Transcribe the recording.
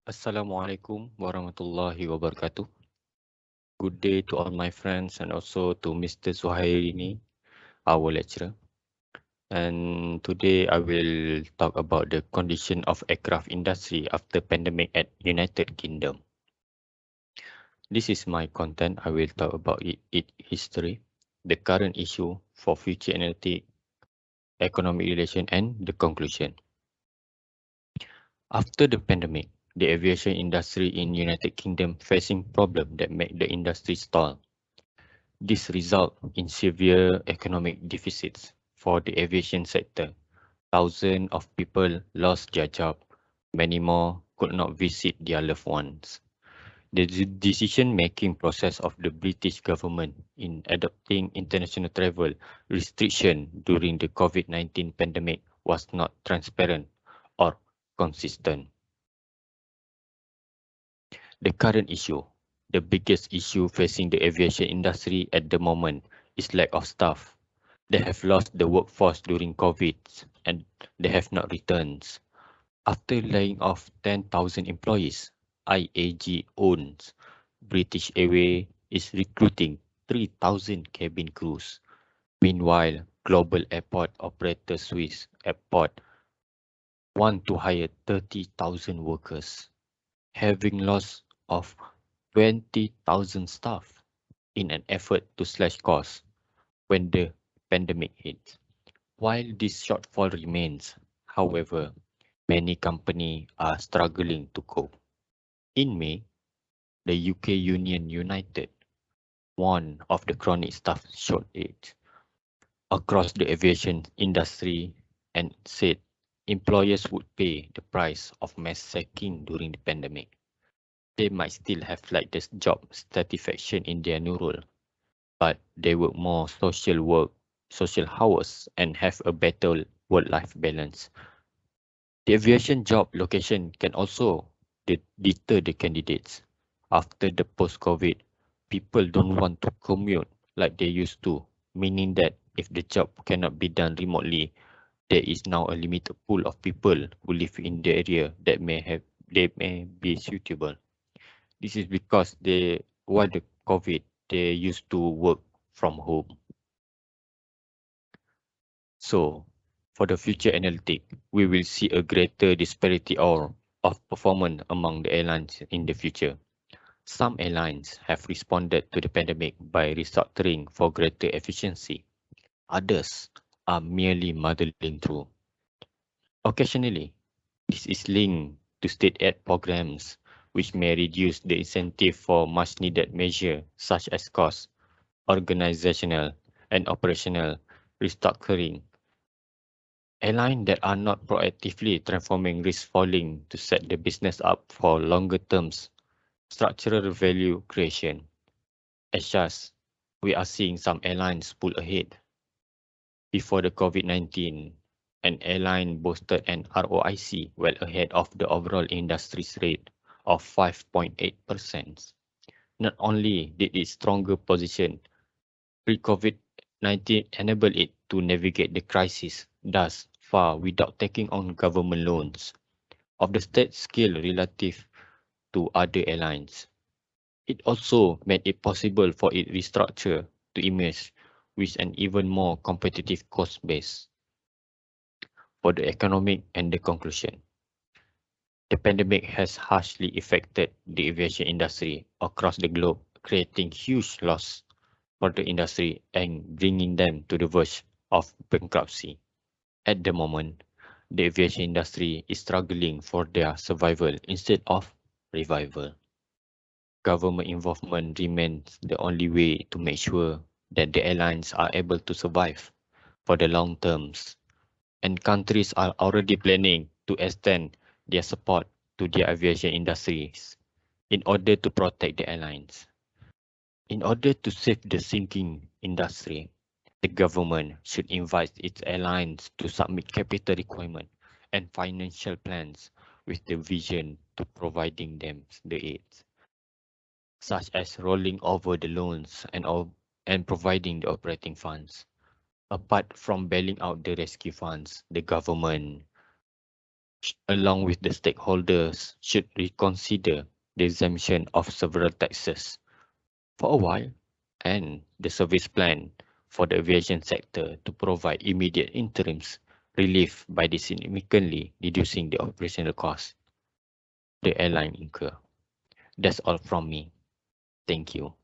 Assalamualaikum warahmatullahi wabarakatuh. Good day to all my friends and also to Mr. Zuhairini, our lecturer. And today I will talk about the condition of aircraft industry after pandemic at United Kingdom. This is my content. I will talk about it history, the current issue for future analytic, economic relation and the conclusion. After the pandemic, the aviation industry in United Kingdom facing problem that make the industry stall. This result in severe economic deficits for the aviation sector. Thousands of people lost their job. Many more could not visit their loved ones. The decision-making process of the British government in adopting international travel restriction during the COVID-19 pandemic was not transparent or consistent. The current issue, the biggest issue facing the aviation industry at the moment is lack of staff. They have lost the workforce during COVID and they have not returned. After laying off 10,000 employees, IAG owns British Airways is recruiting 3,000 cabin crews. Meanwhile, global airport operator Swiss Airport want to hire 30,000 workers, having loss of 20,000 staff in an effort to slash costs when the pandemic hit. While this shortfall remains, however, many companies are struggling to cope. In May, the UK Union United warned of the chronic staff shortage across the aviation industry and said employers would pay the price of mass sacking during the pandemic. They might still have like this job satisfaction in their new role, but they work more social hours, and have a better work-life balance. The aviation job location can also deter the candidates. After the post-COVID, people don't want to commute like they used to, meaning that if the job cannot be done remotely, there is now a limited pool of people who live in the area that they may be suitable. This is because while the COVID, they used to work from home. So, for the future analytic, we will see a greater disparity of performance among the airlines in the future. Some airlines have responded to the pandemic by restructuring for greater efficiency. Others are merely muddling through. Occasionally, this is linked to state aid programs, which may reduce the incentive for much needed measures such as cost, organizational, and operational restructuring. Airlines that are not proactively transforming risk falling to set the business up for longer terms structural value creation. As such, we are seeing some airlines pull ahead. Before the COVID-19, an airline boasted an ROIC well ahead of the overall industry's rate of 5.8%. Not only did its stronger position pre-COVID-19 enable it to navigate the crisis thus far without taking on government loans of the state scale relative to other airlines. It also made it possible for it restructure to emerge with an even more competitive cost base. For the economic and the conclusion, the pandemic has harshly affected the aviation industry across the globe, creating huge loss for the industry and bringing them to the verge of bankruptcy. At the moment, the aviation industry is struggling for their survival instead of revival. Government involvement remains the only way to make sure that the airlines are able to survive for the long terms, and countries are already planning to extend their support to their aviation industries in order to protect the airlines. In order to save the sinking industry, the government should invite its airlines to submit capital requirement and financial plans with the vision to providing them the aid, such as rolling over the loans and providing the operating funds. Apart from bailing out the rescue funds, the government along with the stakeholders, should reconsider the exemption of several taxes for a while and the service plan for the aviation sector to provide immediate interims relief by significantly reducing the operational costs the airline incur. That's all from me. Thank you.